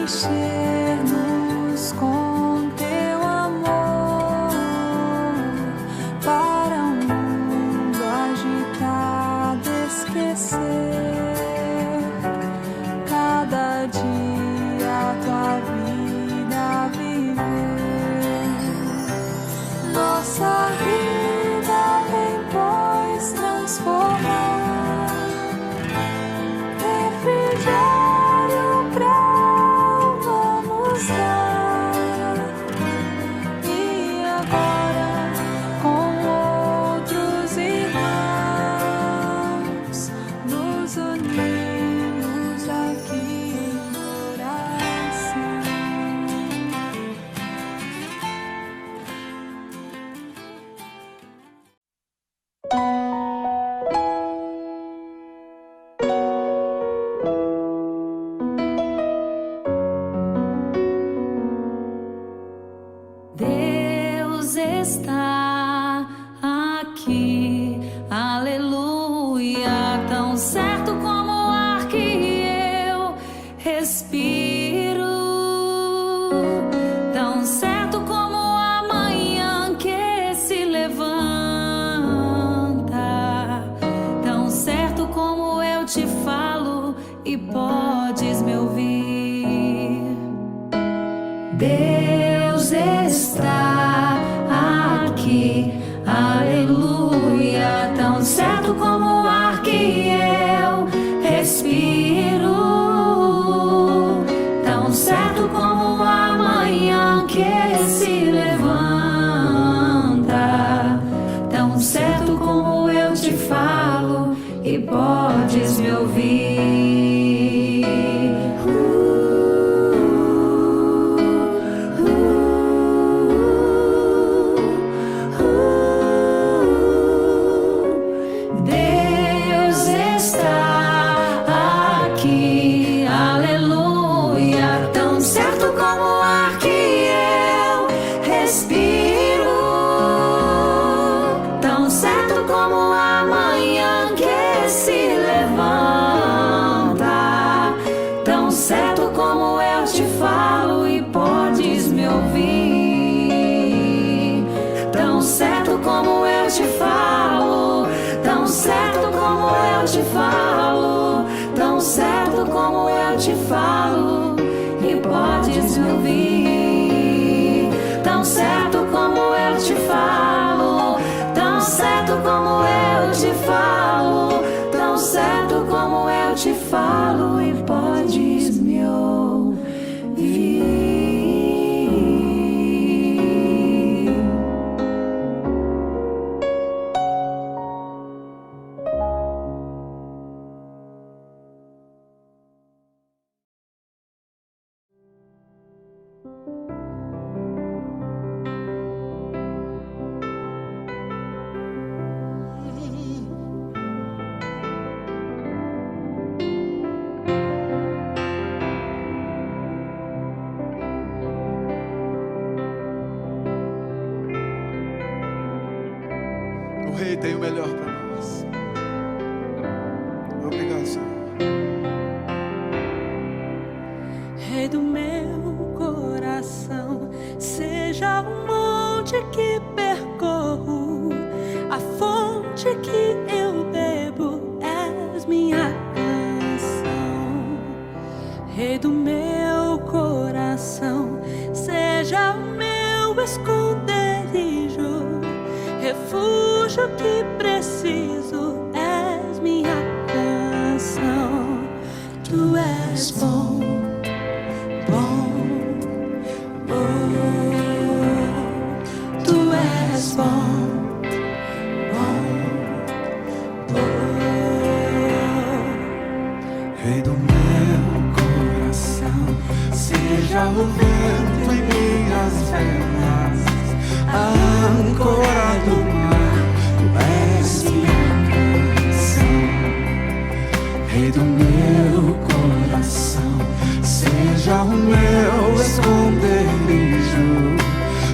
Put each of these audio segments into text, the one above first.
encher-nos com teu amor, para um mundo agitado esquecer cada dia a tua vida viver. Nossa vida vem, pois, transformar, refrigério pra alma nos dar. E agora, com outros irmãos, nos unimos aqui em oração. Deus está aqui, aleluia, tão certo como o ar que eu respiro, tão certo como a manhã que se levanta, tão certo como eu te falo e podes me ouvir. Deus está aqui, aleluia, tão certo como o ar que eu respiro, tão certo como a manhã que se levanta, tão certo como eu te falo e podes me ouvir. Deus está aqui, aleluia, tão certo como o ar que eu respiro, tão certo como a manhã que se levanta, tão certo como eu te falo e podes me ouvir, tão certo como eu te falo, tão certo como eu te falo, tão certo como eu te falo e podes me ouvir, tão certo como eu te falo, tão certo como eu te falo, tão certo como eu te falo e podes me ouvir. O Rei tem o melhor para nós. Obrigado, Senhor. Rei do meu coração, seja o monte que percorro, a fonte que eu bebo, és minha canção. Rei do meu coração, seja o meu esconderijo, refúgio que preciso, és minha canção. Tu és bom, bom, bom. Tu és bom, bom, bom. Rei do meu coração, seja o vento em minhas venas, a âncora do mar, tu és minha canção. Rei do meu coração, seja o meu esconderijo,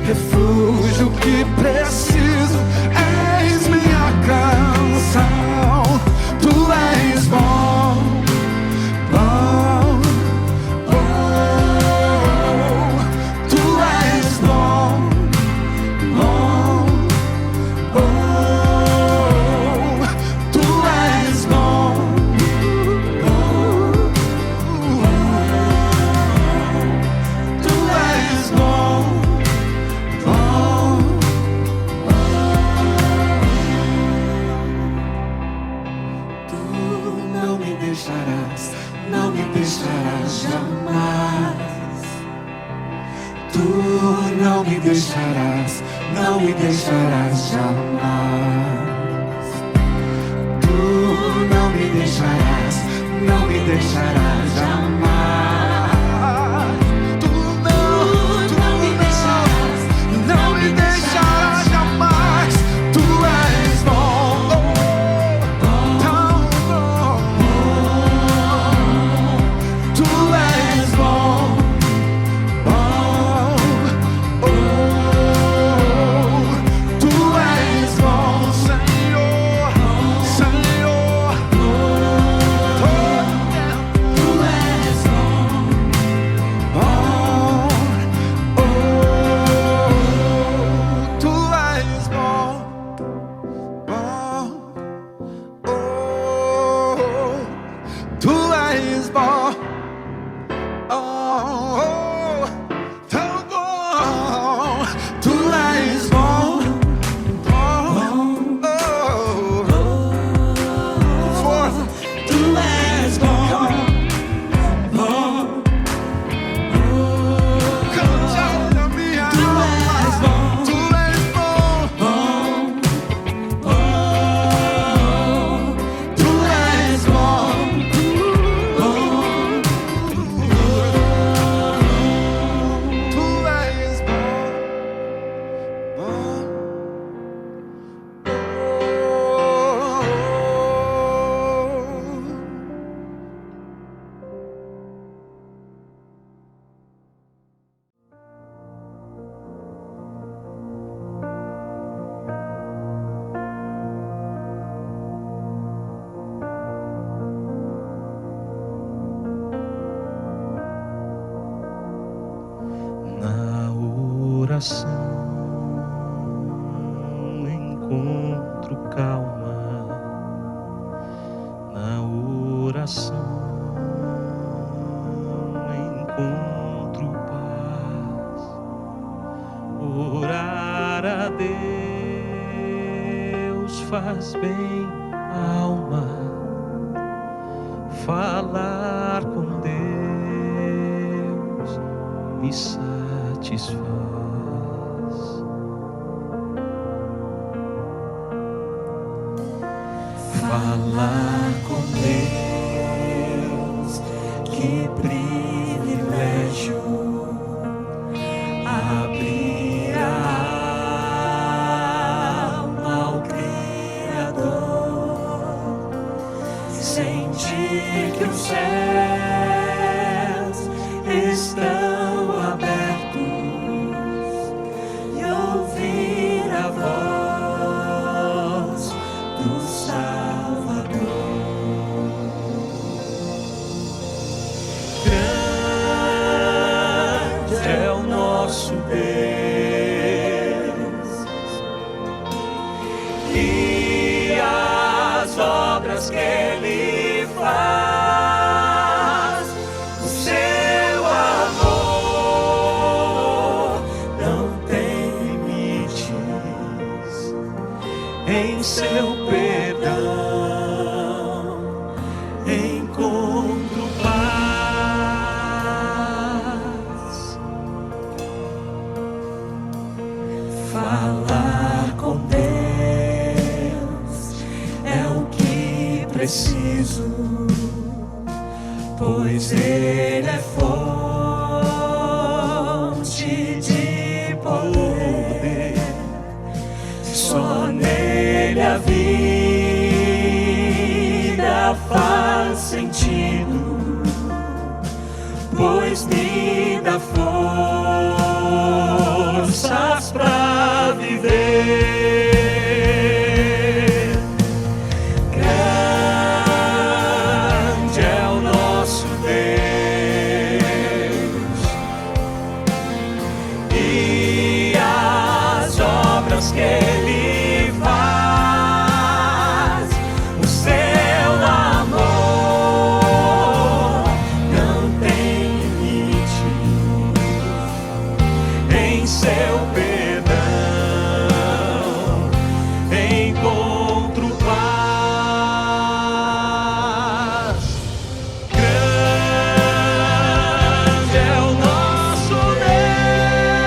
refúgio que preciso, és minha canção. Tu és bom, bom, bom. Tu não me deixarás, não me deixarás jamais. Tu não me deixarás, não me deixarás jamais. Tu não me deixarás, não me deixarás jamais. Tu és bom, tão bom. Tu és bom, bom, tu és bom, Senhor, Senhor. Tu és bom, bom, tu és bom, bom, tu és bom. Oh, tão bom, tu és bom, bom, força, tu és bom, bom, canta na minha alma, tu és bom, tu és bom. Na oração encontro calma, na oração encontro paz. Orar a Deus faz bem à alma, falar com Deus me satisfaz. Falar com Deus, que privilégio. Abrir a alma ao Criador, sentir que os céus estão abertos e ouvir a voz do Salvador. Grande é o nosso Deus, e as obras que Ele faz, o seu amor não tem limites. Em seu perdão encontro paz. Falar com Deus é o que preciso, pois Ele é fonte de poder. Só nele a vida faz sentido, pois me dá forças pra viver. Grande é o nosso Deus, e as obras que Ele faz, o seu amor não tem limite. Em seu perdão encontro paz. Grande é o nosso Deus.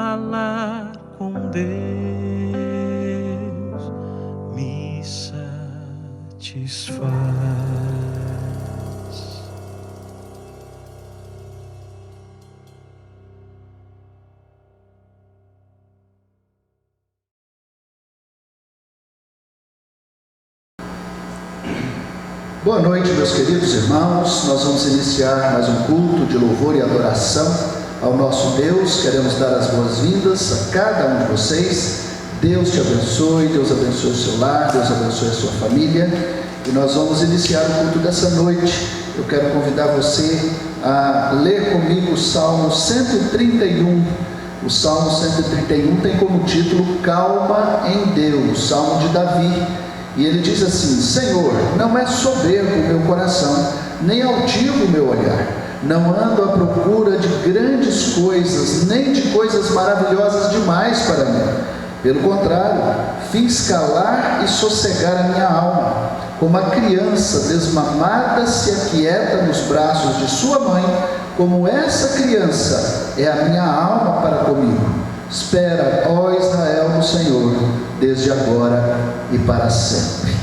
falar com Deus me satisfaz. Boa noite, meus queridos irmãos. Nós vamos iniciar mais um culto de louvor e adoração ao nosso Deus. Queremos dar as boas-vindas a cada um de vocês. Deus te abençoe, Deus abençoe o seu lar, Deus abençoe a sua família. E nós vamos iniciar o culto dessa noite. Eu quero convidar você a ler comigo o Salmo 131. O Salmo 131 tem como título Calma em Deus, Salmo de Davi. E ele diz assim: Senhor, não é soberbo o meu coração, nem altivo o meu olhar. Não ando à procura de grandes coisas, nem de coisas maravilhosas demais para mim. Pelo contrário, fiz calar e sossegar a minha alma. Como a criança desmamada se aquieta nos braços de sua mãe, como essa criança é a minha alma para comigo. Espera, ó Israel, no Senhor, desde agora e para sempre.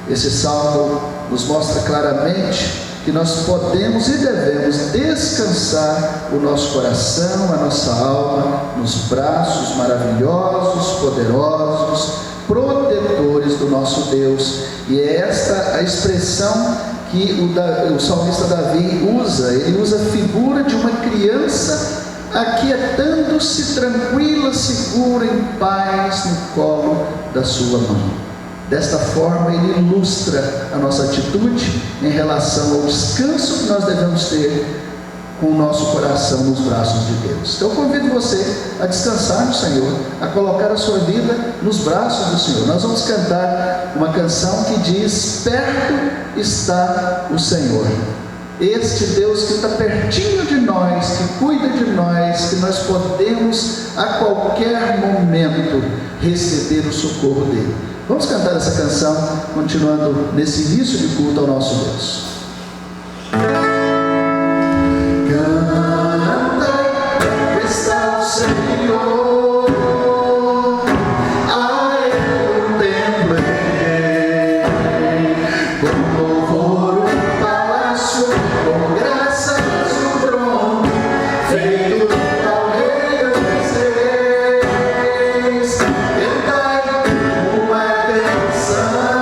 Esse salmo nos mostra claramente que nós podemos e devemos descansar o nosso coração, a nossa alma, nos braços maravilhosos, poderosos, protetores do nosso Deus. E é esta a expressão que o salmista Davi usa. Ele usa a figura de uma criança aquietando-se tranquila, segura, em paz no colo da sua mãe. Desta forma ele ilustra a nossa atitude em relação ao descanso que nós devemos ter com o nosso coração nos braços de Deus. Então eu convido você a descansar no Senhor, a colocar a sua vida nos braços do Senhor. Nós vamos cantar uma canção que diz: perto está o Senhor. Este Deus que está pertinho de nós, que cuida de nós, que nós podemos a qualquer momento receber o socorro dele. Vamos cantar essa canção, continuando nesse início de culto ao nosso Deus. Canta, está o Senhor. Uma canção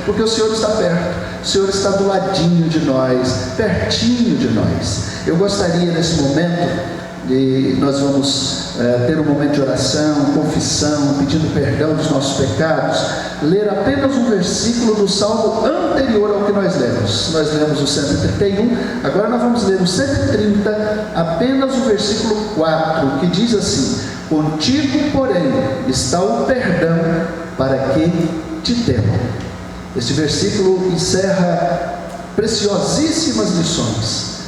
porque o Senhor está perto, o Senhor está do ladinho de nós, pertinho de nós. Eu gostaria nesse momento, e nós vamos ter um momento de oração, confissão, pedindo perdão dos nossos pecados, ler apenas um versículo do salmo anterior ao que nós lemos. Nós lemos o 131, agora nós vamos ler o 130, apenas o versículo 4, que diz assim: contigo, porém, está o perdão para que te temam. Este versículo encerra preciosíssimas lições.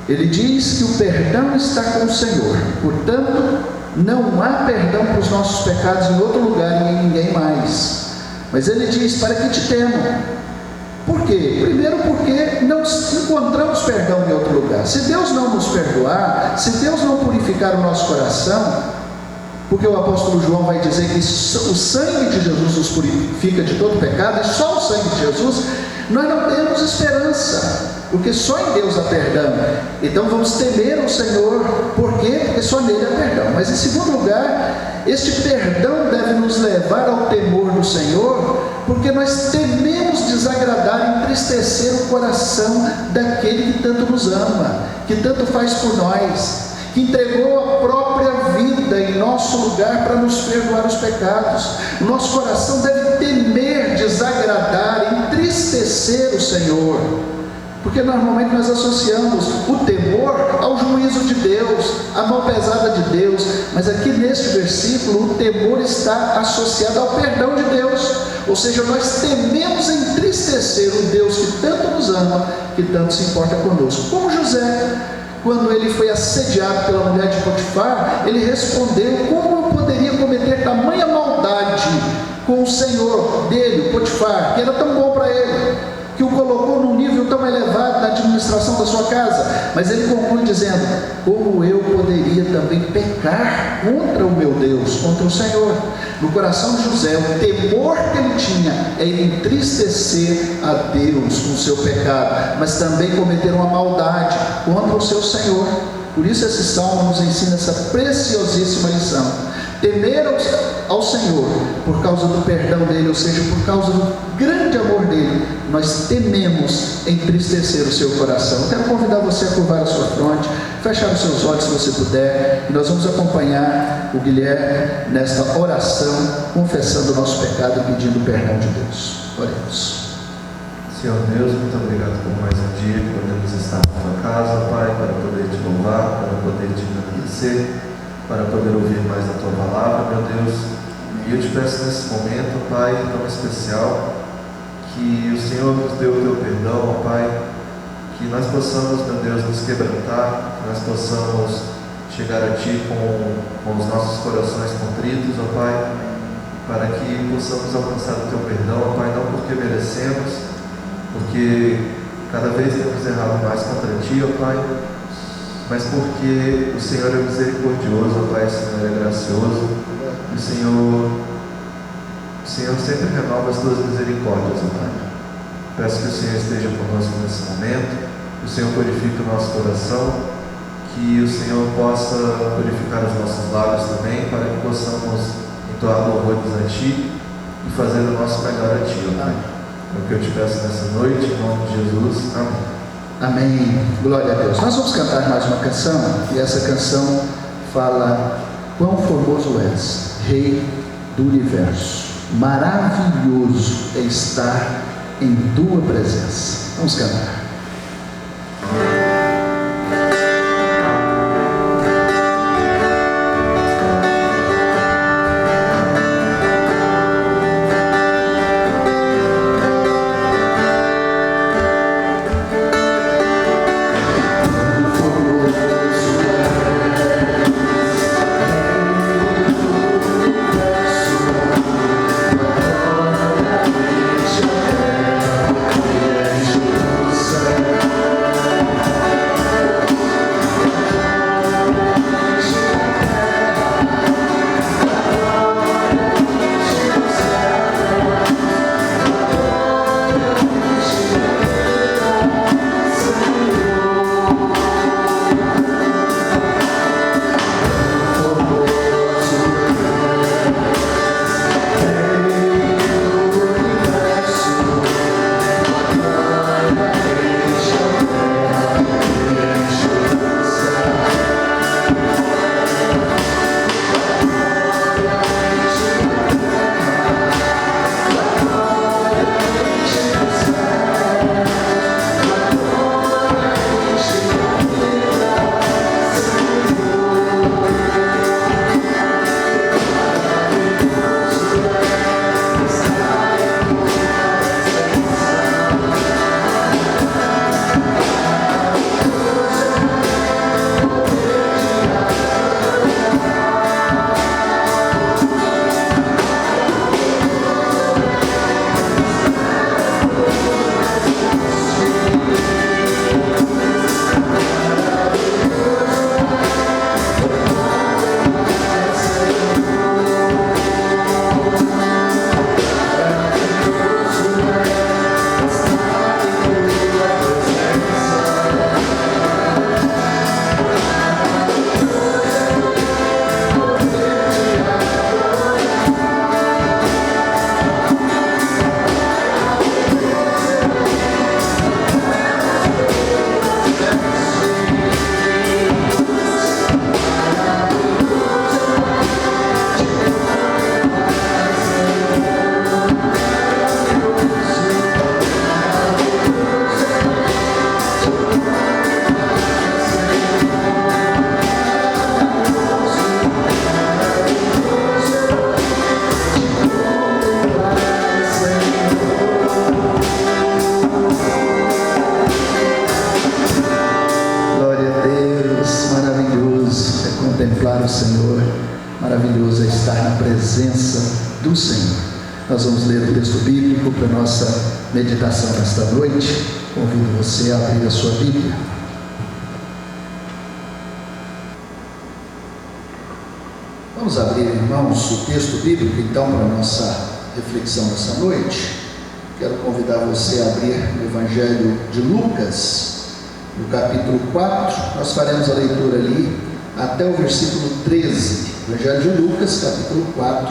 Ele diz que o perdão está com o Senhor, portanto, não há perdão para os nossos pecados em outro lugar e em ninguém mais. Mas ele diz: para que te temam. Por quê? Primeiro, porque não encontramos perdão em outro lugar. Se Deus não nos perdoar, se Deus não purificar o nosso coração, porque o apóstolo João vai dizer que o sangue de Jesus nos purifica de todo pecado, e só o sangue de Jesus, nós não temos esperança, porque só em Deus há perdão. Então vamos temer ao Senhor. Por quê? Porque só nele há perdão. Mas em segundo lugar, este perdão deve nos levar ao temor do Senhor, porque nós tememos desagradar e entristecer o coração daquele que tanto nos ama, que tanto faz por nós, que entregou a própria vida em nosso lugar para nos perdoar os pecados. O nosso coração deve temer desagradar, entristecer o Senhor, porque normalmente nós associamos o temor ao juízo de Deus, à mão pesada de Deus, mas aqui neste versículo o temor está associado ao perdão de Deus, ou seja, nós tememos entristecer o Deus que tanto nos ama, que tanto se importa conosco. Como José, quando ele foi assediado pela mulher de Potifar, ele respondeu: como eu poderia cometer tamanha maldade com o senhor dele, Potifar, que era tão bom para ele, que o colocou num nível tão elevado na administração da sua casa? Mas ele conclui dizendo: como eu poderia também pecar contra o meu Deus, contra o Senhor? No coração de José, o temor que ele tinha é entristecer a Deus com o seu pecado, mas também cometer uma maldade contra o seu Senhor. Por isso esse salmo nos ensina essa preciosíssima lição: temer ao Senhor por causa do perdão dele, ou seja, por causa do grande amor dele, nós tememos entristecer o seu coração. Eu quero convidar você a curvar a sua fronte, fechar os seus olhos se você puder, e nós vamos acompanhar o Guilherme nesta oração, confessando o nosso pecado e pedindo perdão de Deus. Oremos. Senhor Deus, muito obrigado por mais um dia que podemos estar na tua casa, Pai, para poder te louvar, para poder te agradecer, para poder ouvir mais a tua palavra, meu Deus. E eu te peço nesse momento, Pai, tão especial, que o Senhor nos dê o teu perdão, ó Pai, que nós possamos, meu Deus, nos quebrantar, que nós possamos chegar a Ti com os nossos corações contritos, ó Pai, para que possamos alcançar o teu perdão, ó Pai, não porque merecemos, porque cada vez temos errado mais contra Ti, ó Pai, mas porque o Senhor é misericordioso, ó Pai, o Senhor é gracioso, e o Senhor sempre renova as tuas misericórdias, ó Pai. Peço que o Senhor esteja conosco nesse momento, que o Senhor purifique o nosso coração, que o Senhor possa purificar os nossos lábios também, para que possamos entoar louvores a Ti e fazer o nosso melhor a Ti, ó Pai. É o que eu te peço nessa noite, em nome de Jesus. Amém. Amém. Glória a Deus. Nós vamos cantar mais uma canção, e essa canção fala: quão formoso és, Rei do Universo. Maravilhoso é estar em tua presença. Vamos cantar. Santo presença do Senhor. Nós vamos ler o texto bíblico para nossa meditação nesta noite. Convido você a abrir a sua Bíblia. Vamos abrir, irmãos, o texto bíblico então para a nossa reflexão nessa noite. Quero convidar você a abrir o Evangelho de Lucas, no capítulo 4. Nós faremos a leitura ali até o versículo 13. Evangelho de Lucas, capítulo 4,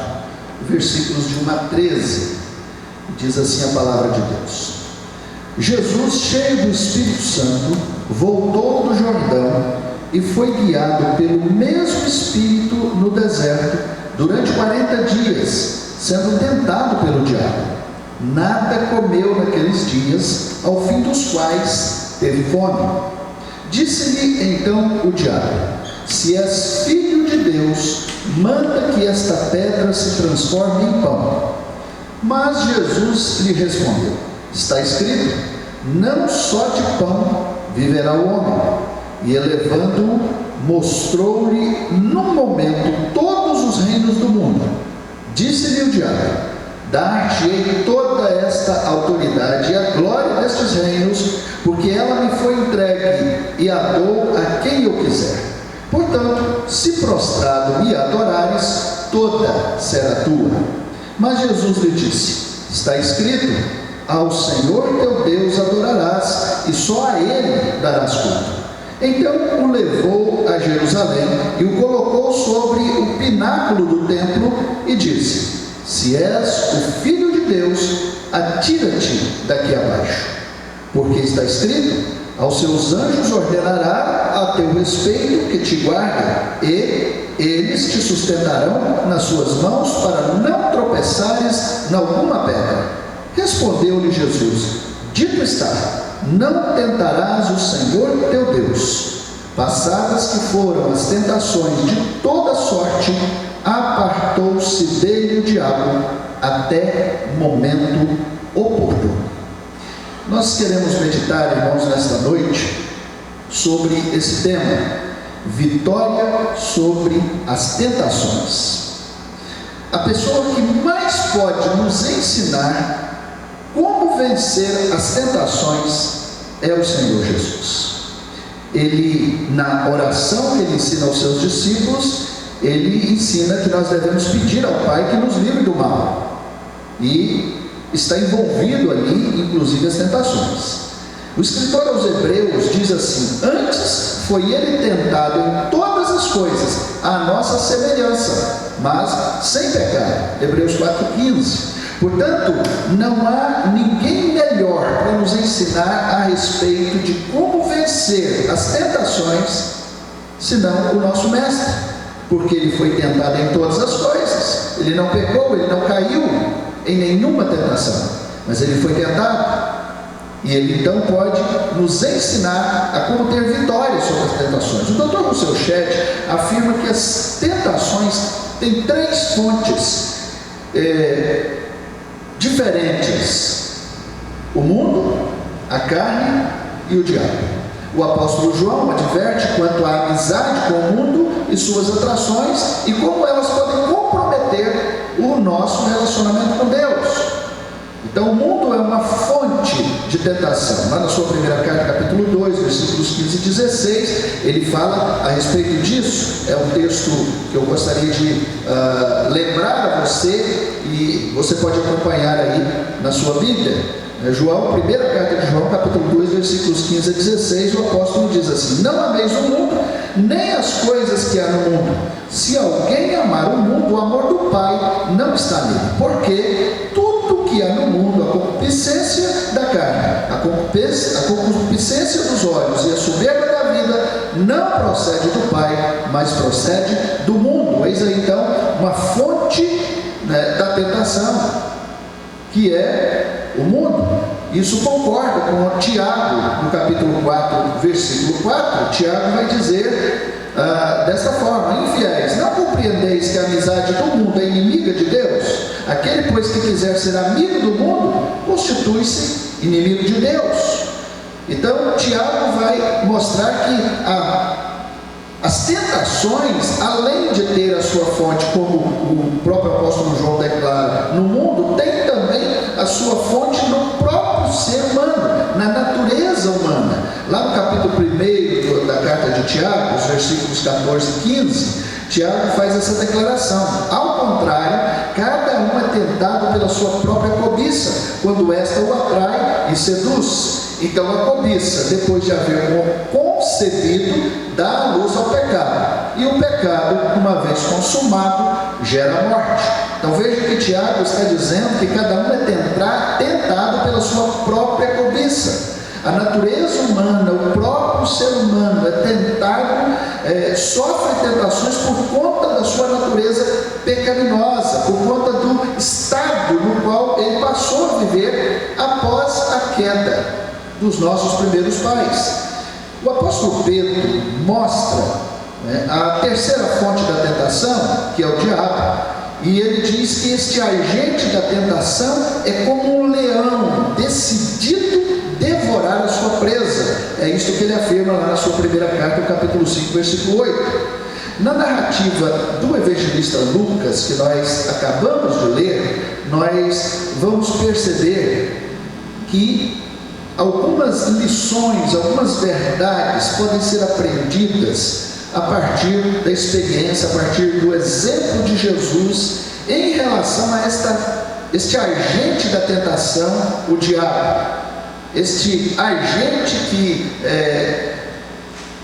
versículos de 1 a 13. Diz assim a palavra de Deus: Jesus, cheio do Espírito Santo, voltou do Jordão e foi guiado pelo mesmo Espírito no deserto durante 40 dias, sendo tentado pelo diabo. Nada comeu naqueles dias, ao fim dos quais teve fome. Disse-lhe então o diabo: se és filho de Deus, manda que esta pedra se transforme em pão. Mas Jesus lhe respondeu: está escrito, não só de pão viverá o homem. E elevando-o, mostrou-lhe num momento todos os reinos do mundo. Disse-lhe o diabo: dar-te-ei toda esta autoridade e a glória destes reinos, porque ela me foi entregue e a dou a quem eu quiser. Portanto, se prostrado me adorares, toda será tua. Mas Jesus lhe disse: está escrito, ao Senhor teu Deus adorarás, e só a Ele darás culto. Então o levou a Jerusalém e o colocou sobre o pináculo do templo e disse: se és o Filho de Deus, atira-te daqui abaixo, porque está escrito, aos seus anjos ordenará a teu respeito que te guardem, e eles te sustentarão nas suas mãos para não tropeçares em alguma pedra. Respondeu-lhe Jesus: dito está, não tentarás o Senhor teu Deus. Passadas que foram as tentações de toda sorte, apartou-se dele o diabo até momento oportuno. Nós queremos meditar, irmãos, nesta noite sobre esse tema: vitória sobre as tentações. A pessoa que mais pode nos ensinar como vencer as tentações é o Senhor Jesus. Ele, na oração que ele ensina aos seus discípulos, ele ensina que nós devemos pedir ao Pai que nos livre do mal, e está envolvido ali, inclusive, as tentações. O escritor aos Hebreus diz assim: antes foi ele tentado em todas as coisas, à nossa semelhança, mas sem pecado. Hebreus 4,15. Portanto, não há ninguém melhor para nos ensinar a respeito de como vencer as tentações, senão o nosso mestre, porque ele foi tentado em todas as coisas, ele não pecou, ele não caiu em nenhuma tentação, mas ele foi tentado, e ele então pode nos ensinar a como ter vitória sobre as tentações. O Dr. Rousseau Shedd afirma que as tentações têm três fontes diferentes: o mundo, a carne e o diabo. O apóstolo João adverte quanto à amizade com o mundo e suas atrações e como elas podem comprometer o nosso relacionamento com Deus. Então o mundo é uma fonte de tentação. Lá na sua primeira carta, capítulo 2, versículos 15 e 16, ele fala a respeito disso. É um texto que eu gostaria de lembrar a você, e você pode acompanhar aí na sua Bíblia. João, primeira carta de João, capítulo 2, versículos 15 a 16, o apóstolo diz assim: não ameis o mundo, nem as coisas que há no mundo. Se alguém amar o mundo, o amor do Pai não está nele. Porque tudo que há no mundo, a concupiscência da carne, a concupiscência dos olhos e a soberba da vida, não procede do Pai, mas procede do mundo. Eis aí então uma fonte da tentação, que é o mundo. Isso concorda com Tiago, no capítulo 4, versículo 4. Tiago vai dizer desta forma: infiéis, não compreendeis que a amizade do mundo é inimiga de Deus? Aquele, pois, que quiser ser amigo do mundo, constitui-se inimigo de Deus. Então Tiago vai mostrar que a As tentações, além de ter a sua fonte, como o próprio apóstolo João declara, no mundo, tem também a sua fonte no próprio ser humano, na natureza humana. Lá no capítulo 1 da carta de Tiago, os versículos 14 e 15, Tiago faz essa declaração: ao contrário, cada um é tentado pela sua própria cobiça, quando esta o atrai e seduz. Então a cobiça, depois de haver concebido, dá a luz ao pecado, e o pecado, uma vez consumado, gera morte. Então veja que Tiago está dizendo que cada um é tentado pela sua própria cobiça. A natureza humana, o próprio ser humano é tentado, sofre tentações por conta da sua natureza pecaminosa, por conta do estado no qual ele passou a viver após a queda dos nossos primeiros pais. O apóstolo Pedro mostra a terceira fonte da tentação, que é o diabo, e ele diz que este agente da tentação é como um leão decidido devorar a sua presa. É isso que ele afirma lá na sua primeira carta, no capítulo 5, versículo 8. Na narrativa do evangelista Lucas, que nós acabamos de ler, nós vamos perceber que algumas lições, algumas verdades podem ser aprendidas a partir da experiência, a partir do exemplo de Jesus em relação a este agente da tentação, o diabo. Este agente que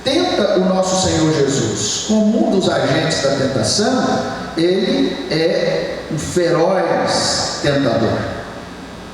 tenta o nosso Senhor Jesus. Como um dos agentes da tentação, ele é um feroz tentador.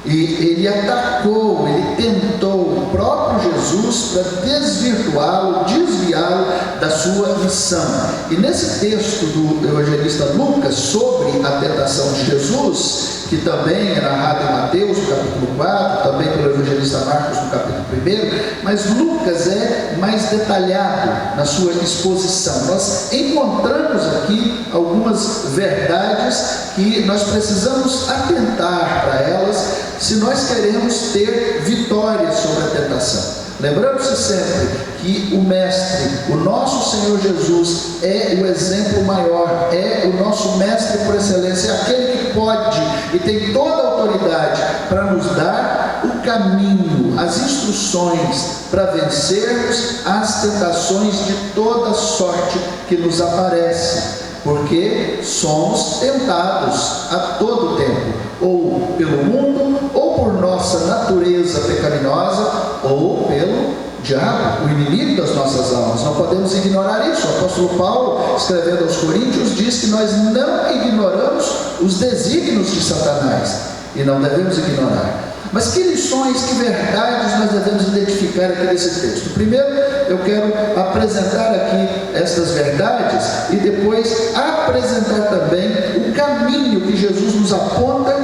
E ele atacou, ele tentou o próprio Jesus para desvirtuá-lo, desviá-lo da sua missão. E nesse texto do evangelista Lucas sobre a tentação de Jesus, que também é narrado em Mateus, no capítulo 4, também pelo evangelista Marcos, no capítulo 1, mas Lucas é mais detalhado na sua exposição. Nós encontramos aqui algumas verdades que nós precisamos atentar para elas, se nós queremos ter vitória sobre a tentação. Lembrando-se sempre que o Mestre, o nosso Senhor Jesus, é o exemplo maior, é o nosso Mestre por excelência, é aquele que pode e tem toda a autoridade para nos dar o caminho, as instruções para vencermos as tentações de toda sorte que nos aparecem. Porque somos tentados a todo tempo, ou pelo mundo, ou por nossa natureza pecaminosa, ou pelo diabo, o inimigo das nossas almas. Não podemos ignorar isso. O apóstolo Paulo, escrevendo aos Coríntios, diz que nós não ignoramos os desígnios de Satanás, e não devemos ignorar. Mas que lições, que verdades nós devemos identificar aqui nesse texto? Primeiro, eu quero apresentar aqui estas verdades e depois apresentar também o caminho que Jesus nos aponta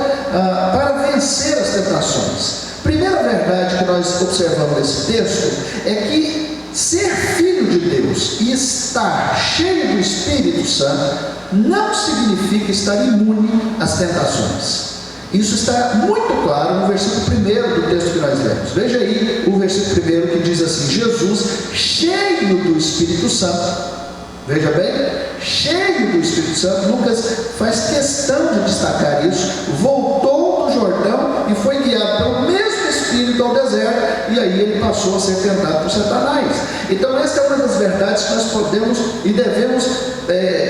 para vencer as tentações. Primeira verdade que nós observamos nesse texto é que ser filho de Deus e estar cheio do Espírito Santo não significa estar imune às tentações. Isso está muito claro no versículo 1 do texto que nós lemos. Veja aí o versículo 1 que diz assim: Jesus, cheio do Espírito Santo, veja bem, cheio do Espírito Santo. Lucas faz questão de destacar isso. Voltou do Jordão e foi guiado pelo mesmo Espírito ao deserto, e aí ele passou a ser tentado por Satanás. Então esta é uma das verdades que nós podemos e devemos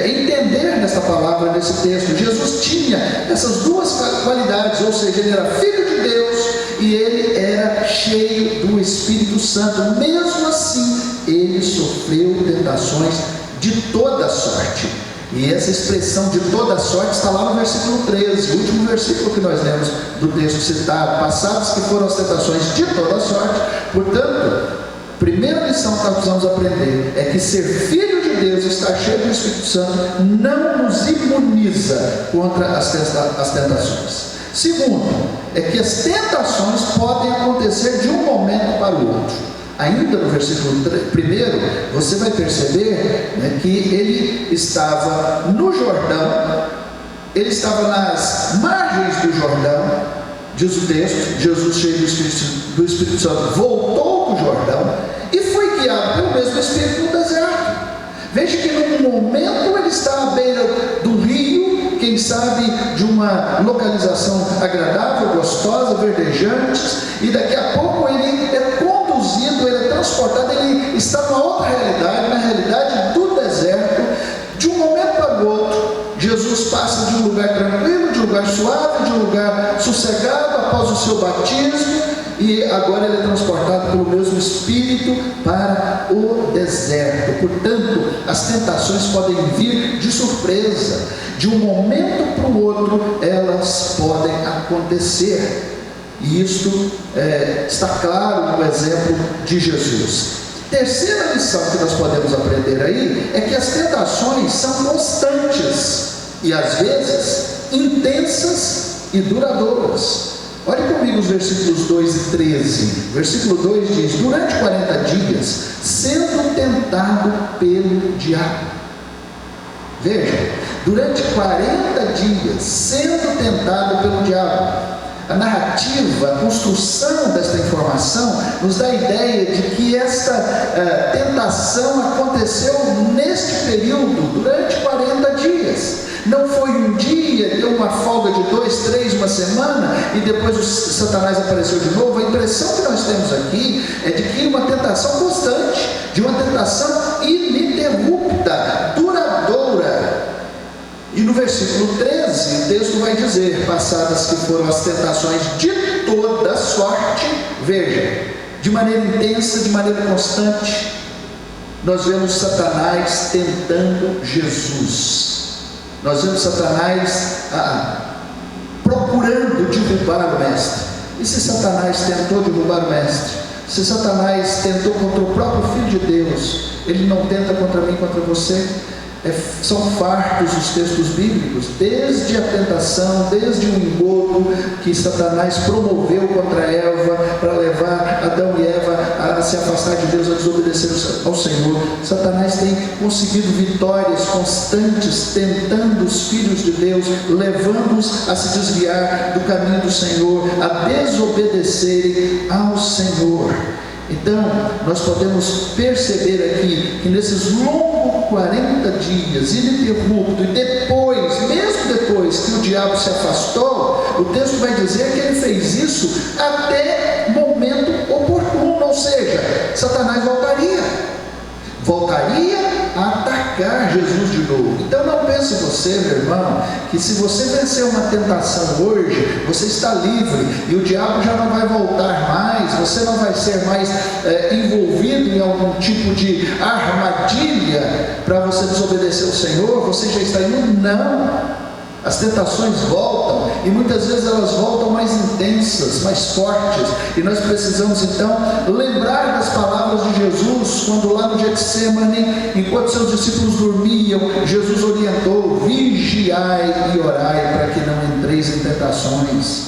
entender nessa palavra, nesse texto. Jesus tinha essas duas qualidades, ou seja, ele era filho de Deus e ele era cheio do Espírito Santo. Mesmo assim, ele sofreu tentações de toda sorte. E essa expressão de toda sorte está lá no versículo 13, o último versículo que nós lemos do texto citado. Passadas que foram as tentações de toda sorte. Portanto, primeira lição que nós precisamos aprender é que ser filho de Deus e estar cheio do Espírito Santo não nos imuniza contra as tentações. Segundo, é que as tentações podem acontecer de um momento para o outro. Ainda no versículo 1, você vai perceber que ele estava no Jordão, ele estava nas margens do Jordão, diz o texto. Jesus, cheio do Espírito Santo, voltou do Jordão e foi guiado pelo mesmo Espírito no deserto. Veja que num momento ele está à beira do rio, quem sabe de uma localização agradável, gostosa, verdejante, e daqui a pouco ele é conduzido, ele é transportado, ele está numa outra realidade, na realidade do deserto. De um momento para o outro, Jesus passa de um lugar tranquilo, de um lugar suave, de um lugar sossegado após o seu batismo, e agora ele é transportado pelo mesmo Espírito para o deserto. Portanto, as tentações podem vir de surpresa, de um momento para o outro elas podem acontecer, e isto está claro no exemplo de Jesus. Terceira lição que nós podemos aprender aí é que as tentações são constantes e às vezes intensas e duradouras. Olhe comigo os versículos 2 e 13. Versículo 2 diz: durante 40 dias, sendo tentado pelo diabo. Veja, durante 40 dias, sendo tentado pelo diabo. A narrativa, a construção desta informação nos dá a ideia de que esta tentação aconteceu neste período, durante 40 dias. Não foi um dia, deu uma folga de 2, 3, uma semana e depois o Satanás apareceu de novo. A impressão que nós temos aqui é de que uma tentação constante, de uma tentação ininterrupta, duradoura. E no versículo 13, o texto vai dizer: passadas que foram as tentações de toda sorte, veja, de maneira intensa, de maneira constante, nós vemos Satanás tentando Jesus. Nós vemos Satanás procurando derrubar o Mestre. E se Satanás tentou derrubar o Mestre, se Satanás tentou contra o próprio Filho de Deus, ele não tenta contra mim, contra você? São fartos os textos bíblicos, desde a tentação, desde o engodo que Satanás promoveu contra Eva, para levar Adão e Eva a se afastar de Deus, a desobedecer ao Senhor. Satanás tem conseguido vitórias constantes, tentando os filhos de Deus, levando-os a se desviar do caminho do Senhor, a desobedecerem ao Senhor. Então, nós podemos perceber aqui que nesses longos 40 dias, ininterrupto, e depois, mesmo depois que o diabo se afastou, o texto vai dizer que ele fez isso até momento oportuno, ou seja, Satanás voltaria a atacar Jesus de novo. Então não pense você, meu irmão, que se você vencer uma tentação hoje, você está livre e o diabo já não vai voltar mais, você não vai ser mais envolvido em algum tipo de armadilha para você desobedecer ao Senhor, você já está indo. Não, as tentações voltam, e muitas vezes elas voltam mais intensas, mais fortes, e nós precisamos então lembrar das palavras de Jesus, quando lá no Getsemane, enquanto seus discípulos dormiam, Jesus orientou: vigiai e orai, para que não entreis em tentações,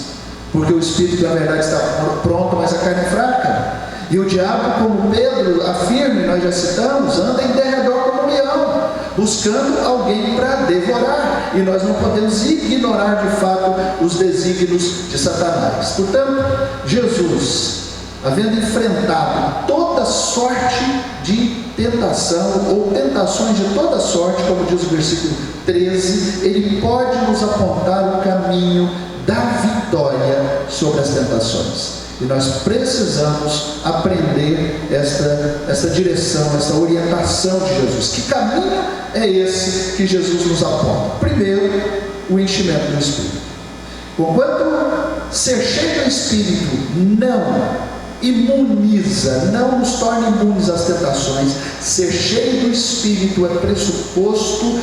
porque o espírito na verdade está pronto, mas a carne é fraca. E o diabo, como Pedro afirma, nós já citamos, anda em derredor como um leão, buscando alguém para devorar, e nós não podemos ignorar de fato os desígnios de Satanás. Portanto, Jesus, havendo enfrentado toda sorte de tentação, ou tentações de toda sorte, como diz o versículo 13, ele pode nos apontar o caminho da vitória sobre as tentações. E nós precisamos aprender esta direção, essa orientação de Jesus. Que caminho é esse que Jesus nos aponta? Primeiro, o enchimento do Espírito. Enquanto ser cheio do Espírito não imuniza, não nos torna imunes às tentações, ser cheio do Espírito é pressuposto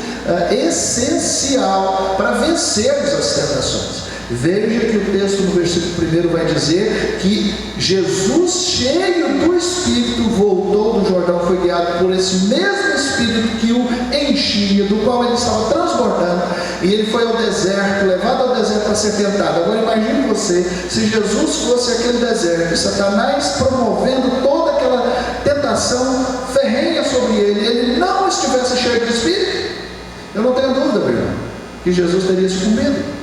essencial para vencermos as tentações. Veja que o texto no versículo 1 vai dizer que Jesus, cheio do Espírito, voltou do Jordão, foi guiado por esse mesmo Espírito que o enchia, do qual ele estava transbordando, e ele foi ao deserto, levado ao deserto para ser tentado. Agora imagine você, se Jesus fosse aquele deserto, Satanás promovendo toda aquela tentação ferrenha sobre ele, ele não estivesse cheio do Espírito, eu não tenho dúvida, meu irmão, que Jesus teria sucumbido.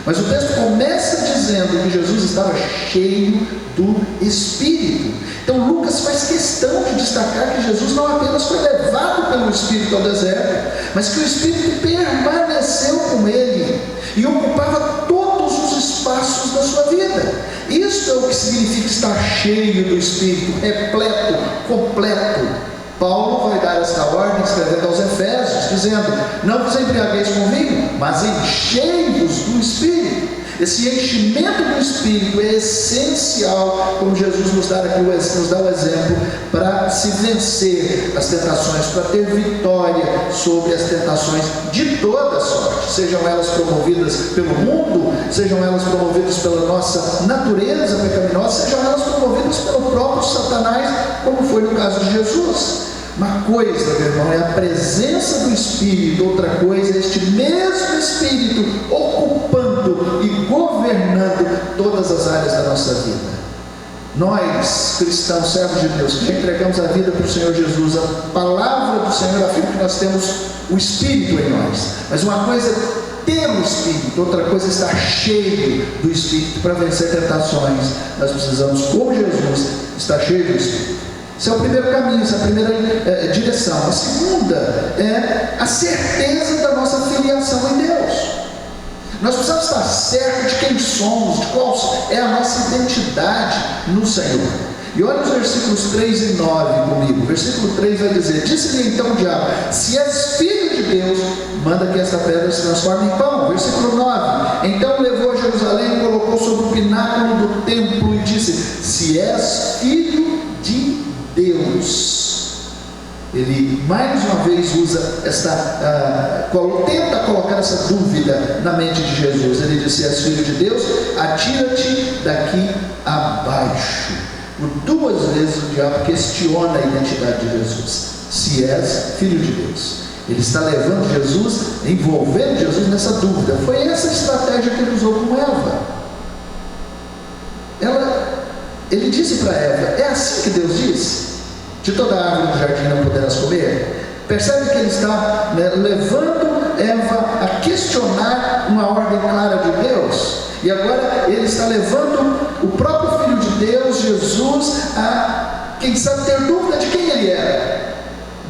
Mas o texto começa dizendo que Jesus estava cheio do Espírito. Então Lucas faz questão de destacar que Jesus não apenas foi levado pelo Espírito ao deserto, mas que o Espírito permaneceu com ele e ocupava todos os espaços da sua vida. Isso é o que significa estar cheio do Espírito, repleto, completo. Paulo vai dar esta ordem escrevendo aos Efésios, dizendo: não vos embriagueis com vinho, mas enchei-vos do Espírito. Esse enchimento do Espírito é essencial, como Jesus nos dá o exemplo, para se vencer as tentações, para ter vitória sobre as tentações de toda sorte, sejam elas promovidas pelo mundo, sejam elas promovidas pela nossa natureza pecaminosa, sejam elas promovidas pelo próprio Satanás, como foi no caso de Jesus. Uma coisa, meu irmão, é a presença do Espírito, outra coisa é este mesmo Espírito ocupando e governando todas as áreas da nossa vida. Nós, cristãos, servos de Deus, que já entregamos a vida para o Senhor Jesus, a palavra do Senhor afirma que nós temos o Espírito em nós. Mas uma coisa é ter o Espírito, outra coisa é estar cheio do Espírito. Para vencer tentações, nós precisamos, como Jesus, estar cheio do Espírito. Esse é o primeiro caminho, essa é a primeira direção. A segunda é a certeza da nossa filiação em Deus. Nós precisamos estar certos de quem somos, de qual é a nossa identidade no Senhor. E olha os versículos 3 e 9 comigo. O versículo 3 vai dizer: disse-lhe então o diabo: se és filho de Deus, manda que esta pedra se transforme em pão. Versículo 9: então levou a Jerusalém e colocou sobre o pináculo do templo e disse: se és filho de Deus. Ele mais uma vez usa tenta colocar essa dúvida na mente de Jesus. Ele disse: se és filho de Deus, atira-te daqui abaixo. Por duas vezes o diabo questiona a identidade de Jesus. Se és filho de Deus, ele está levando Jesus, envolvendo Jesus nessa dúvida. Foi essa estratégia que ele usou com Eva. Ele disse para Eva: é assim que Deus disse? De toda a árvore do jardim não poderás comer. Percebe que ele está levando Eva a questionar uma ordem clara de Deus. E agora ele está levando o próprio Filho de Deus, Jesus, a, quem sabe, ter dúvida de quem ele era.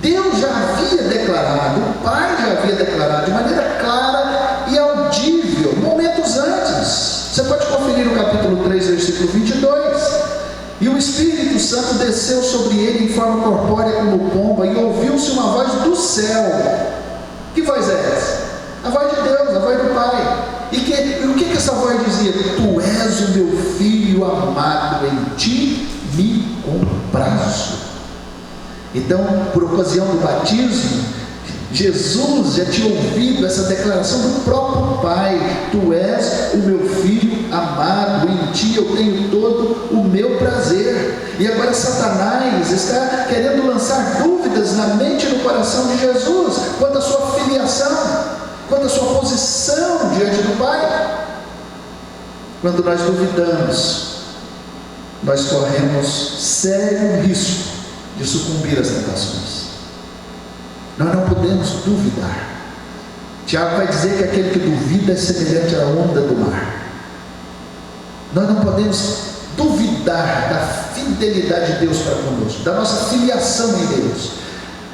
Deus já havia declarado, o Pai já havia declarado de maneira clara e audível, momentos antes. Você pode conferir o capítulo 3, versículo 22. E o Espírito Santo desceu sobre ele em forma corpórea como pomba, e ouviu-se uma voz do céu. Que voz é essa? A voz de Deus, a voz do Pai. E o que essa voz dizia? Tu és o meu filho amado, em ti me comprazo. Então, por ocasião do batismo, Jesus já tinha ouvido essa declaração do próprio Pai: tu és o meu filho amado, em ti eu tenho todo o meu prazer. E agora Satanás está querendo lançar dúvidas na mente e no coração de Jesus quanto à sua filiação, quanto à sua posição diante do Pai. Quando nós duvidamos, nós corremos sério risco de sucumbir às tentações. Nós não podemos duvidar. Tiago vai dizer que aquele que duvida é semelhante à onda do mar. Nós não podemos duvidar da fidelidade de Deus para conosco, da nossa filiação em Deus.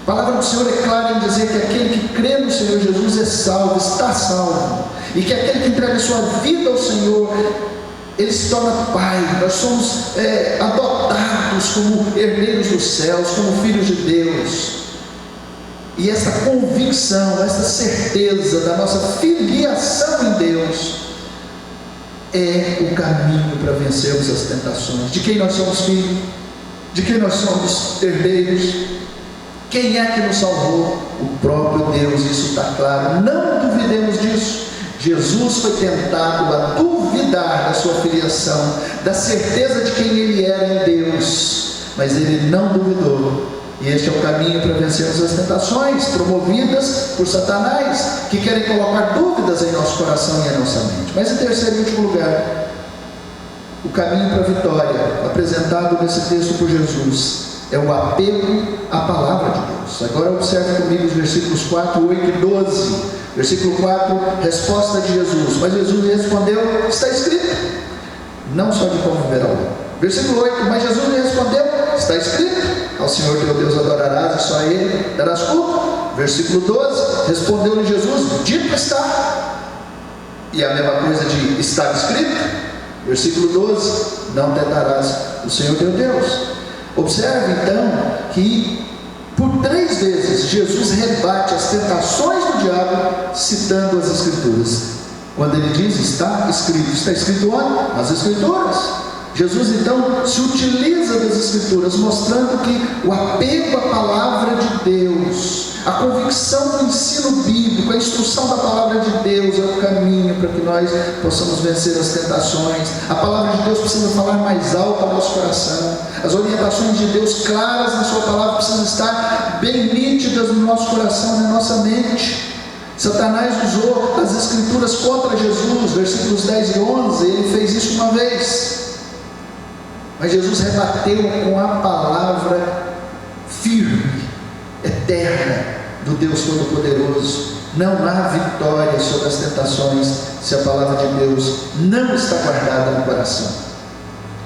A palavra do Senhor é clara em dizer que aquele que crê no Senhor Jesus é salvo, está salvo. E que aquele que entrega a sua vida ao Senhor, ele se torna pai. Nós somos adotados como herdeiros dos céus, como filhos de Deus. E essa convicção, essa certeza da nossa filiação em Deus é o caminho para vencermos as tentações. De quem nós somos filhos? De quem nós somos herdeiros? Quem é que nos salvou? O próprio Deus, isso está claro. Não duvidemos disso. Jesus foi tentado a duvidar da sua filiação, da certeza de quem ele era em Deus, mas ele não duvidou. E este é o caminho para vencermos as tentações promovidas por Satanás, que querem colocar dúvidas em nosso coração e em nossa mente. Mas em terceiro e último lugar, o caminho para a vitória, apresentado nesse texto por Jesus, é o apego à palavra de Deus. Agora observe comigo os versículos 4, 8 e 12. Versículo 4, resposta de Jesus. Mas Jesus lhe respondeu: está escrito, não só de pão viverá o homem. Versículo 8, mas Jesus lhe respondeu: está escrito, ao Senhor teu Deus adorarás e só a Ele darás culto. Versículo 12, respondeu-lhe Jesus: dito está. E a mesma coisa de estar escrito. Versículo 12, não tentarás o Senhor teu Deus. Observe então que por 3 vezes Jesus rebate as tentações do diabo citando as Escrituras. Quando ele diz está escrito onde? Nas Escrituras. Jesus então se utiliza das Escrituras, mostrando que o apego à palavra de Deus, a convicção do ensino bíblico, a instrução da palavra de Deus é o caminho para que nós possamos vencer as tentações. A palavra de Deus precisa falar mais alto ao nosso coração. As orientações de Deus claras na sua palavra precisam estar bem nítidas no nosso coração, na nossa mente. Satanás usou as Escrituras contra Jesus, versículos 10 e 11, ele fez isso uma vez. Mas Jesus rebateu com a palavra firme, eterna, do Deus Todo-Poderoso. Não há vitória sobre as tentações se a palavra de Deus não está guardada no coração.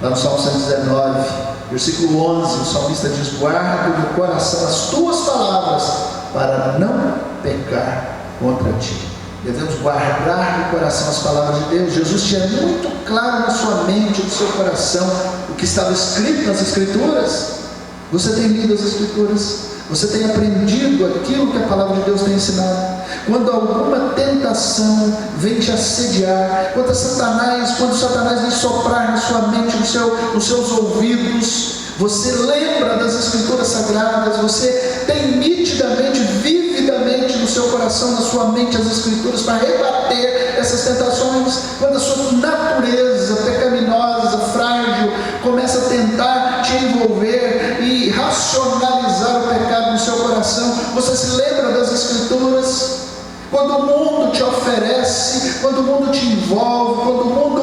Lá no Salmo 119, versículo 11, o salmista diz: guarda no coração as tuas palavras para não pecar contra ti. Devemos guardar no coração as palavras de Deus. Jesus tinha muito claro na sua mente, no seu coração, o que estava escrito nas Escrituras. Você tem lido as Escrituras? Você tem aprendido aquilo que a palavra de Deus tem ensinado? Quando alguma tentação vem te assediar, quando Satanás vem soprar na sua mente, nos seus ouvidos, você lembra das Escrituras Sagradas, você tem nitidamente, vividamente no seu coração, na sua mente, as Escrituras para rebater essas tentações. Quando a sua natureza pecaminosa, frágil, começa a tentar te envolver e racionalizar o pecado no seu coração, você se lembra das Escrituras. Quando o mundo te oferece, quando o mundo te envolve, quando o mundo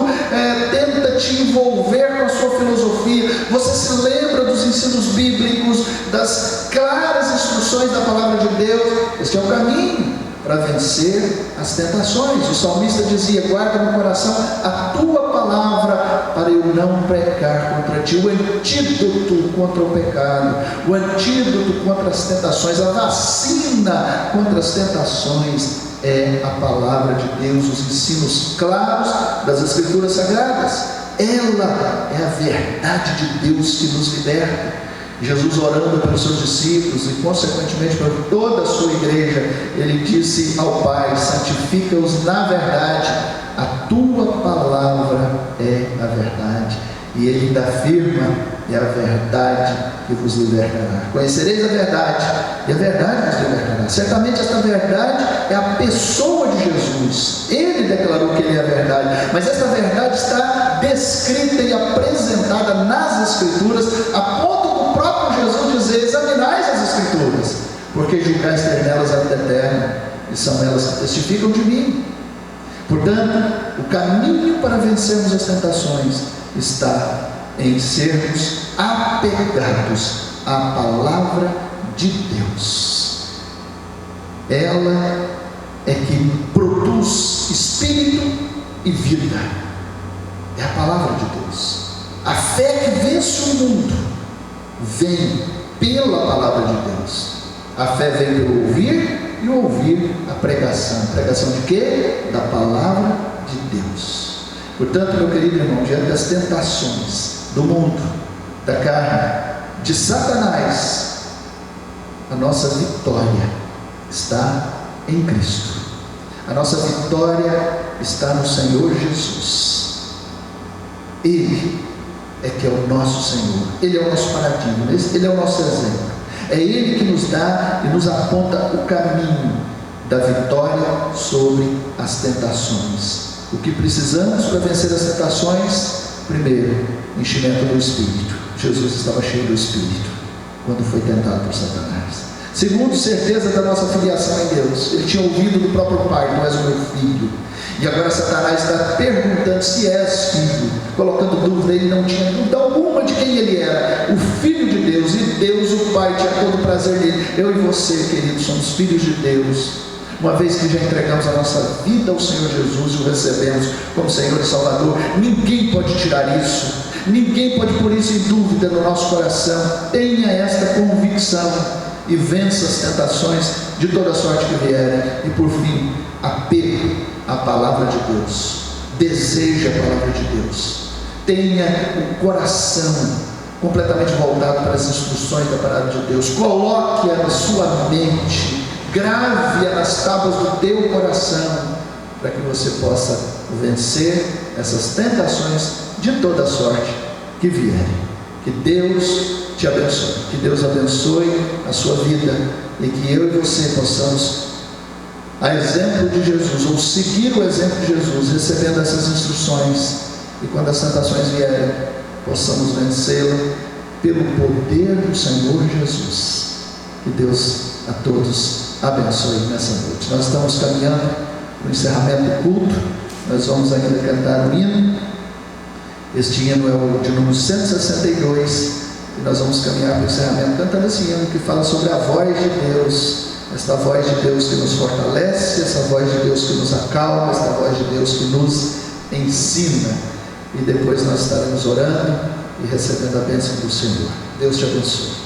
tenta te envolver com a sua filosofia, você se lembra dos ensinos bíblicos, das claras instruções da palavra de Deus. Este é o caminho para vencer as tentações. O salmista dizia: guarda no coração a tua palavra para eu não pecar contra ti. O antídoto contra o pecado, o antídoto contra as tentações, a vacina contra as tentações é a palavra de Deus, os ensinos claros das Escrituras Sagradas. Ela é a verdade de Deus que nos liberta. Jesus, orando pelos seus discípulos e consequentemente por toda a sua igreja, ele disse ao Pai: santifica-os na verdade, a tua palavra é a verdade. E ele ainda afirma: é a verdade que vos libertará. Conhecereis a verdade, e a verdade vos libertará. Certamente esta verdade é a pessoa de Jesus. Ele declarou que ele é a verdade, mas esta verdade está descrita e apresentada nas Escrituras, a ponto do próprio Jesus dizer: examinais as Escrituras, porque julgais ter nelas a vida eterna, e são elas que testificam de mim. Portanto, o caminho para vencermos as tentações está em sermos apegados à palavra de Deus. Ela é que produz espírito e vida. É a palavra de Deus. A fé que vence o mundo vem pela palavra de Deus. A fé vem pelo ouvir, e o ouvir a pregação. Pregação de quê? Da palavra de Deus. Portanto, meu querido irmão, diante das tentações do mundo, da carne, de Satanás, a nossa vitória está em Cristo. A nossa vitória está no Senhor Jesus. Ele é que é o nosso Senhor. Ele é o nosso paradigma. Ele é o nosso exemplo. É Ele que nos dá e nos aponta o caminho da vitória sobre as tentações. O que precisamos para vencer as tentações? Primeiro, enchimento do Espírito. Jesus estava cheio do Espírito quando foi tentado por Satanás. Segundo, certeza da nossa filiação em Deus. Ele tinha ouvido do próprio Pai: tu és o meu filho. E agora Satanás está perguntando se és filho, colocando dúvida. Ele não tinha dúvida alguma de quem ele era, o Filho de Deus. E Deus o Pai tinha todo o prazer dele. Eu e você, queridos, somos filhos de Deus. Uma vez que já entregamos a nossa vida ao Senhor Jesus e o recebemos como Senhor e Salvador, ninguém pode tirar isso, ninguém pode pôr isso em dúvida no nosso coração. Tenha esta convicção e vença as tentações de toda sorte que vierem. E por fim, apego à palavra de Deus, deseje a palavra de Deus, tenha o coração completamente voltado para as instruções da palavra de Deus, coloque-a na sua mente, grave-a nas tábuas do teu coração, para que você possa vencer essas tentações de toda sorte que vierem. Que Deus te abençoe, que Deus abençoe a sua vida, e que eu e você possamos, a exemplo de Jesus, ou seguir o exemplo de Jesus, recebendo essas instruções, e quando as tentações vierem, possamos vencê-lo pelo poder do Senhor Jesus. Que Deus a todos abençoe nessa noite. Nós estamos caminhando para o encerramento do culto. Nós vamos ainda cantar um hino. Este hino é o de número 162, e nós vamos caminhar para o encerramento cantando esse hino que fala sobre a voz de Deus, esta voz de Deus que nos fortalece, essa voz de Deus que nos acalma, esta voz de Deus que nos ensina. E depois nós estaremos orando e recebendo a bênção do Senhor. Deus te abençoe.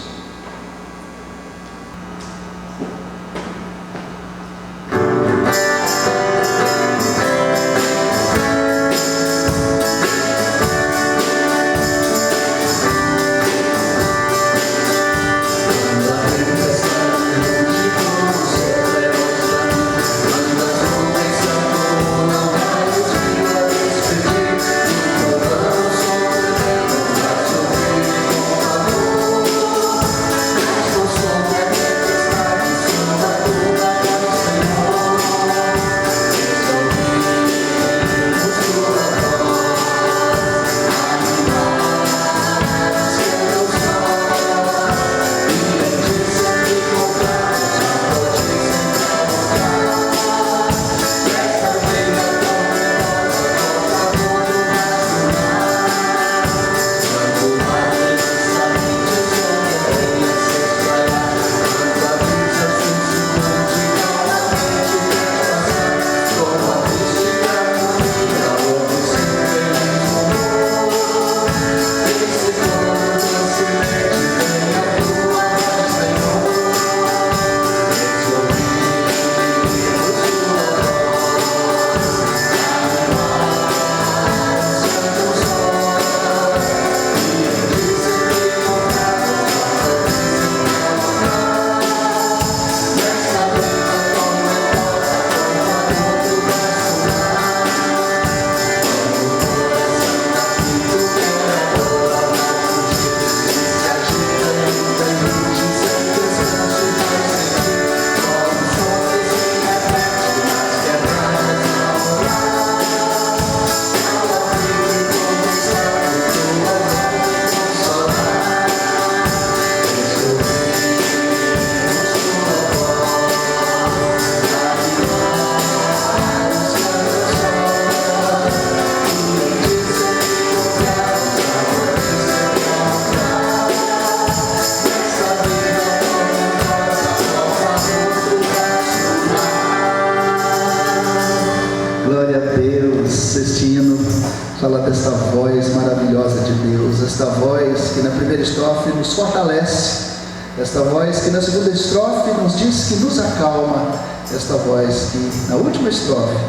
Fala desta voz maravilhosa de Deus, esta voz que na primeira estrofe nos fortalece, esta voz que na segunda estrofe nos diz que nos acalma, esta voz que na última estrofe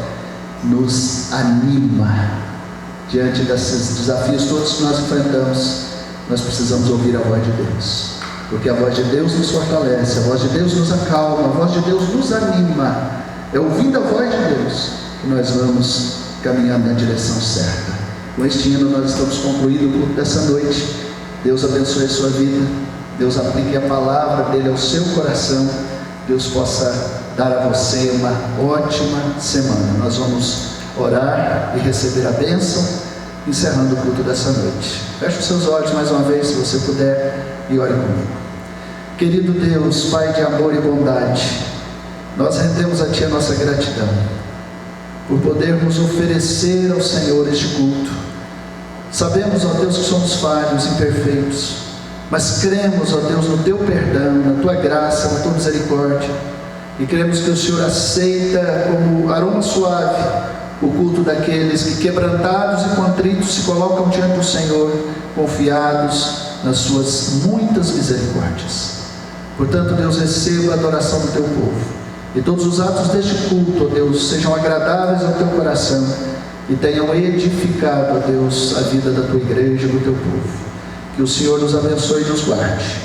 nos anima. Diante desses desafios todos que nós enfrentamos, nós precisamos ouvir a voz de Deus, porque a voz de Deus nos fortalece, a voz de Deus nos acalma, a voz de Deus nos anima. É ouvindo a voz de Deus que nós vamos caminhar na direção certa. Com este hino nós estamos concluindo o culto dessa noite. Deus abençoe a sua vida, Deus aplique a palavra dele ao seu coração, Deus possa dar a você uma ótima semana. Nós vamos orar e receber a bênção, encerrando o culto dessa noite. Feche os seus olhos mais uma vez, se você puder, e ore comigo. Querido Deus, Pai de amor e bondade, nós rendemos a Ti a nossa gratidão por podermos oferecer ao Senhor este culto. Sabemos, ó Deus, que somos falhos, imperfeitos, mas cremos, ó Deus, no Teu perdão, na Tua graça, na Tua misericórdia, e cremos que o Senhor aceita como aroma suave o culto daqueles que, quebrantados e contritos, se colocam diante do Senhor, confiados nas Suas muitas misericórdias. Portanto, Deus, receba a adoração do Teu povo, e todos os atos deste culto, ó Deus, sejam agradáveis ao Teu coração e tenham edificado, ó Deus, a vida da Tua igreja e do Teu povo. Que o Senhor nos abençoe e nos guarde,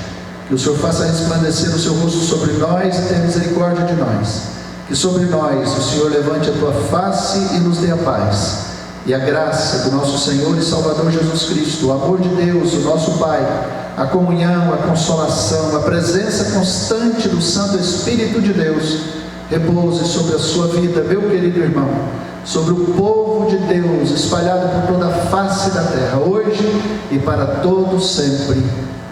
que o Senhor faça resplandecer o Seu rosto sobre nós e tenha misericórdia de nós, que sobre nós o Senhor levante a Tua face e nos dê a paz, e a graça do nosso Senhor e Salvador Jesus Cristo, o amor de Deus, o nosso Pai, a comunhão, a consolação, a presença constante do Santo Espírito de Deus, repouse sobre a sua vida, meu querido irmão, sobre o povo de Deus espalhado por toda a face da terra, hoje e para todos sempre.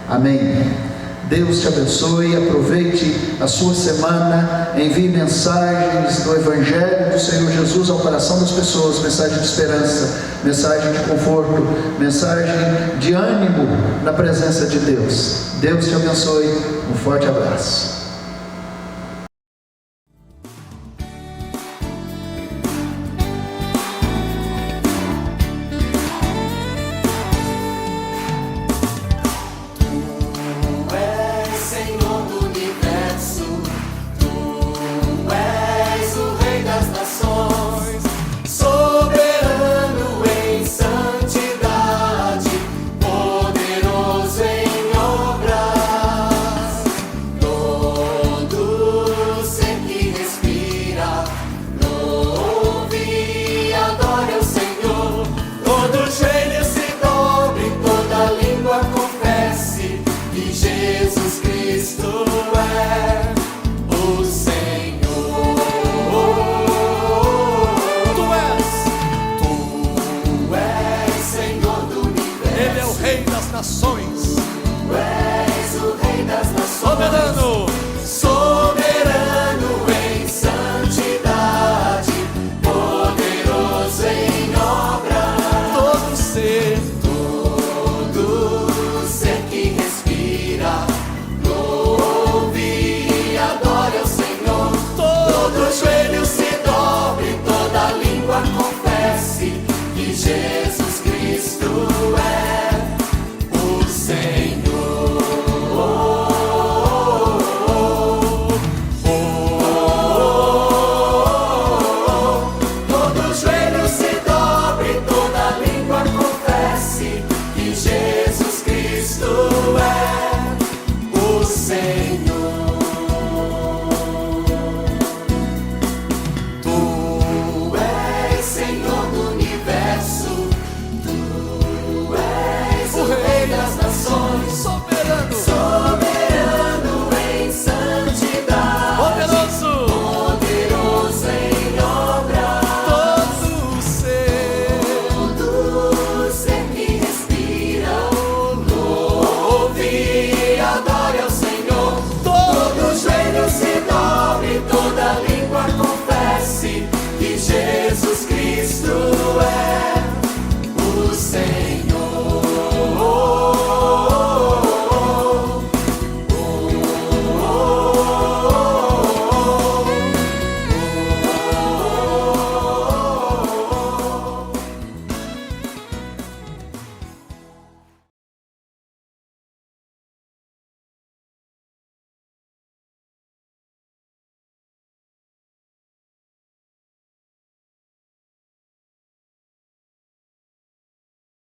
Amém. Deus te abençoe, aproveite a sua semana, envie mensagens do Evangelho do Senhor Jesus ao coração das pessoas, mensagem de esperança, mensagem de conforto, mensagem de ânimo na presença de Deus. Deus te abençoe, um forte abraço. Nações. Tu és o Rei das Nações.